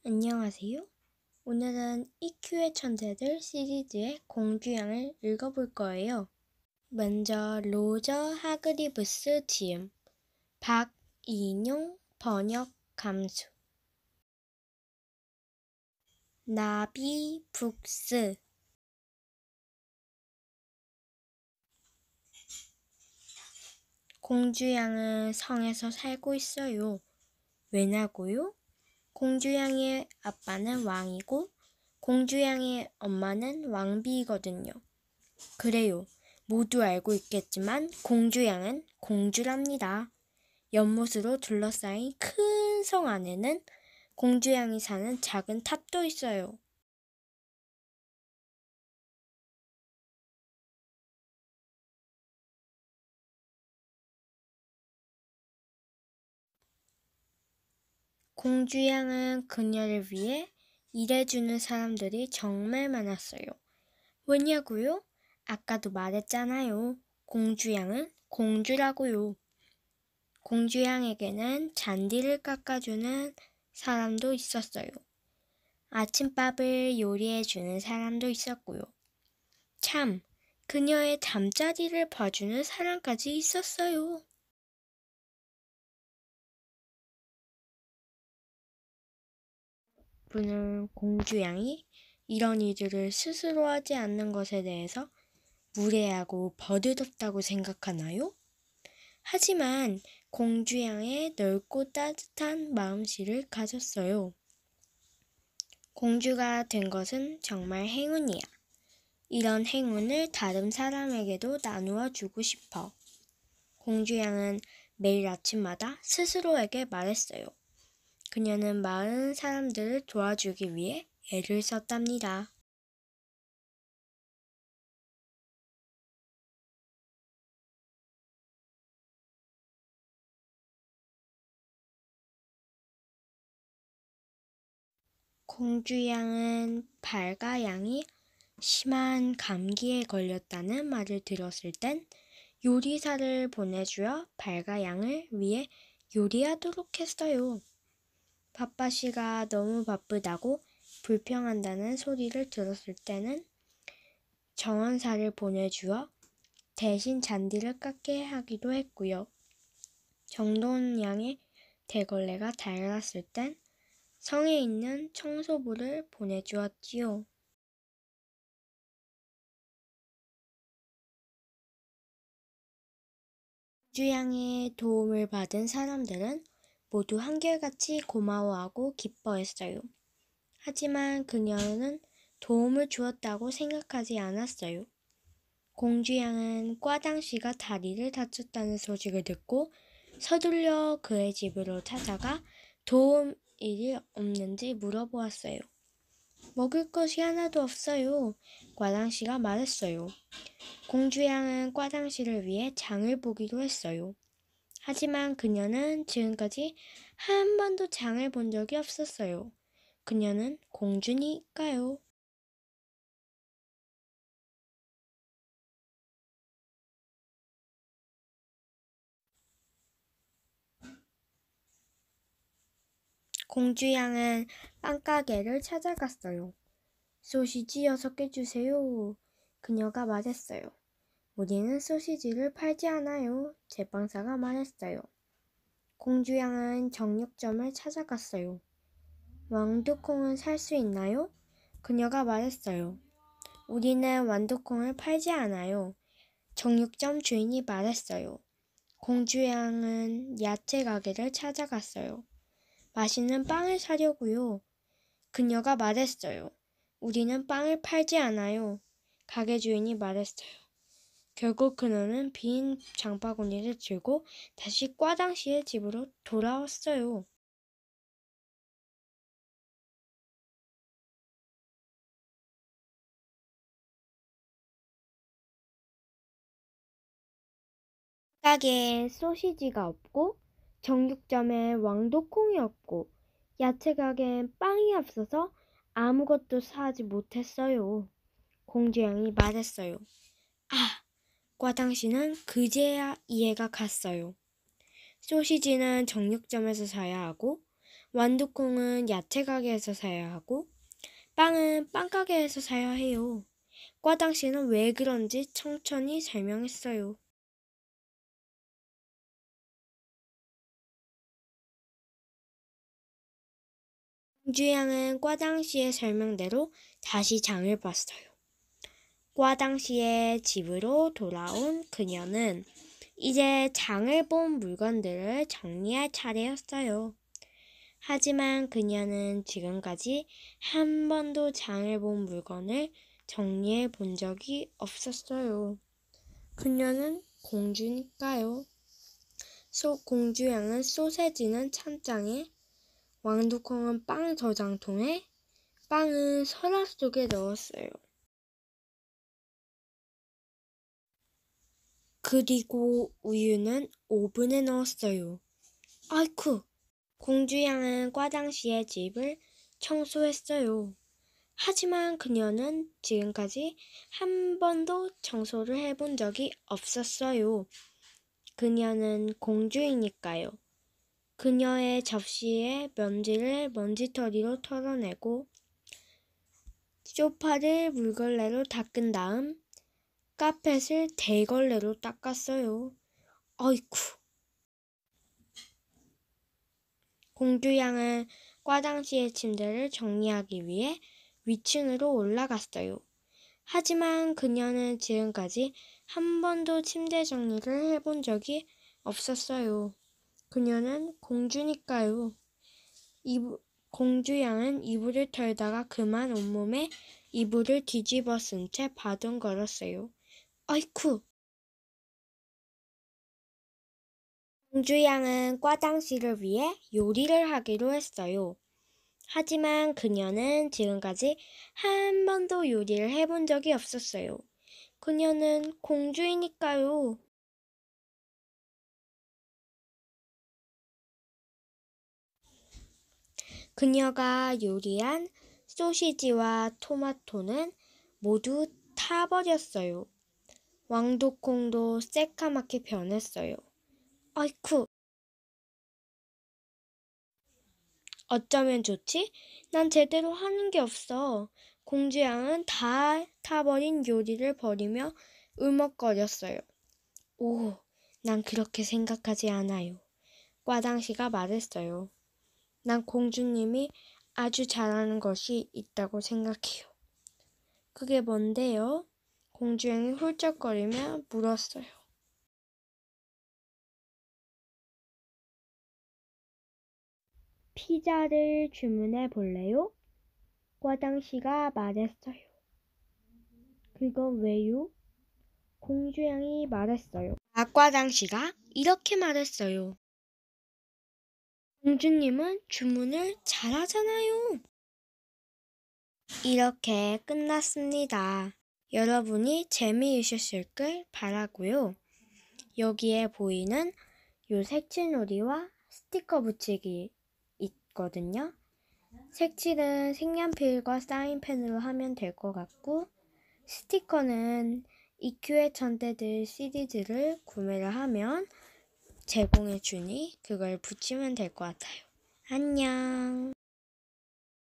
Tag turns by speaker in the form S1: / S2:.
S1: 안녕하세요. 오늘은 EQ의 천재들 시리즈의 공주양을 읽어볼 거예요. 먼저 로저 하그리브스 지음, 박인용 번역 감수, 나비 북스. 공주양은 성에서 살고 있어요. 왜냐고요? 공주양의 아빠는 왕이고 공주양의 엄마는 왕비이거든요. 그래요. 모두 알고 있겠지만 공주양은 공주랍니다. 연못으로 둘러싸인 큰 성 안에는 공주양이 사는 작은 탑도 있어요. 공주양은 그녀를 위해 일해주는 사람들이 정말 많았어요. 왜냐고요? 아까도 말했잖아요. 공주양은 공주라고요. 공주양에게는 잔디를 깎아주는 사람도 있었어요. 아침밥을 요리해주는 사람도 있었고요. 참, 그녀의 잠자리를 봐주는 사람까지 있었어요. 분은 공주양이 이런 일들을 스스로 하지 않는 것에 대해서 무례하고 버릇없다고 생각하나요? 하지만 공주양의 넓고 따뜻한 마음씨를 가졌어요. 공주가 된 것은 정말 행운이야. 이런 행운을 다른 사람에게도 나누어 주고 싶어. 공주양은 매일 아침마다 스스로에게 말했어요. 그녀는 많은 사람들을 도와주기 위해 애를 썼답니다. 공주양은 발가 양이 심한 감기에 걸렸다는 말을 들었을 땐 요리사를 보내주어 발가 양을 위해 요리하도록 했어요. 밥바시가 너무 바쁘다고 불평한다는 소리를 들었을 때는 정원사를 보내주어 대신 잔디를 깎게 하기도 했고요. 정돈양의 대걸레가 닳았을 땐 성에 있는 청소부를 보내주었지요. 공주양의 도움을 받은 사람들은 모두 한결같이 고마워하고 기뻐했어요. 하지만 그녀는 도움을 주었다고 생각하지 않았어요. 공주양은 꽈당씨가 다리를 다쳤다는 소식을 듣고 서둘러 그의 집으로 찾아가 도움 일이 없는지 물어보았어요. 먹을 것이 하나도 없어요. 꽈당씨가 말했어요. 공주양은 꽈당씨를 위해 장을 보기로 했어요. 하지만 그녀는 지금까지 한 번도 장을 본 적이 없었어요. 그녀는 공주니까요. 공주양은 빵가게를 찾아갔어요. 소시지 6개 주세요. 그녀가 말했어요. 우리는 소시지를 팔지 않아요. 제빵사가 말했어요. 공주양은 정육점을 찾아갔어요. 완두콩은 살 수 있나요? 그녀가 말했어요. 우리는 완두콩을 팔지 않아요. 정육점 주인이 말했어요. 공주양은 야채 가게를 찾아갔어요. 맛있는 빵을 사려고요. 그녀가 말했어요. 우리는 빵을 팔지 않아요. 가게 주인이 말했어요. 결국 그녀는 빈 장바구니를 들고 다시 꽈당씨의 집으로 돌아왔어요. 가게에 소시지가 없고 정육점에 왕도콩이 없고 야채 가게엔 빵이 없어서 아무것도 사지 못했어요. 공주양이 말했어요. 아, 꽈당씨는 그제야 이해가 갔어요. 소시지는 정육점에서 사야 하고 완두콩은 야채 가게에서 사야 하고 빵은 빵 가게에서 사야 해요. 과당 씨는 왜 그런지 천천히 설명했어요. 공주양은 과당 씨의 설명대로 다시 장을 봤어요. 과당 씨의 집으로 돌아온 그녀는 이제 장을 본 물건들을 정리할 차례였어요. 하지만 그녀는 지금까지 한 번도 장을 본 물건을 정리해 본 적이 없었어요. 그녀는 공주니까요. 공주양은 소세지는 찬장에, 왕두콩은 빵 저장통에, 빵은 서랍 속에 넣었어요. 그리고 우유는 오븐에 넣었어요. 아이쿠! 공주양은 과당 씨의 집을 청소했어요. 하지만 그녀는 지금까지 한 번도 청소를 해본 적이 없었어요. 그녀는 공주이니까요. 그녀의 접시에 먼지를 먼지털이로 털어내고 소파를 물걸레로 닦은 다음 카펫을 대걸레로 닦았어요. 어이쿠! 공주양은 과당 씨의 침대를 정리하기 위해 위층으로 올라갔어요. 하지만 그녀는 지금까지 한 번도 침대 정리를 해본 적이 없었어요. 그녀는 공주니까요. 공주양은 이불을 털다가 그만 온몸에 이불을 뒤집어 쓴 채 바둥거렸어요. 아이쿠! 공주양은 과당 씨를 위해 요리를 하기로 했어요. 하지만 그녀는 지금까지 한 번도 요리를 해본 적이 없었어요. 그녀는 공주이니까요. 그녀가 요리한 소시지와 토마토는 모두 타버렸어요. 왕두콩도 새까맣게 변했어요. 아이쿠, 어쩌면 좋지? 난 제대로 하는 게 없어. 공주양은 다 타버린 요리를 버리며 울먹거렸어요. 오, 난 그렇게 생각하지 않아요. 과당씨가 말했어요. 난 공주님이 아주 잘하는 것이 있다고 생각해요. 그게 뭔데요? 공주양이 훌쩍거리며 물었어요. 피자를 주문해 볼래요? 과당씨가 말했어요. 그건 왜요? 공주양이 말했어요. 과당씨가 이렇게 말했어요. 공주님은 주문을 잘하잖아요. 이렇게 끝났습니다. 여러분이 재미있으셨길 바라고요. 여기에 보이는 요 색칠놀이와 스티커 붙이기 있거든요. 색칠은 색연필과 사인펜으로 하면 될 것 같고 스티커는 이큐의 천재들 시리즈를 구매를 하면 제공해 주니 그걸 붙이면 될 것 같아요. 안녕.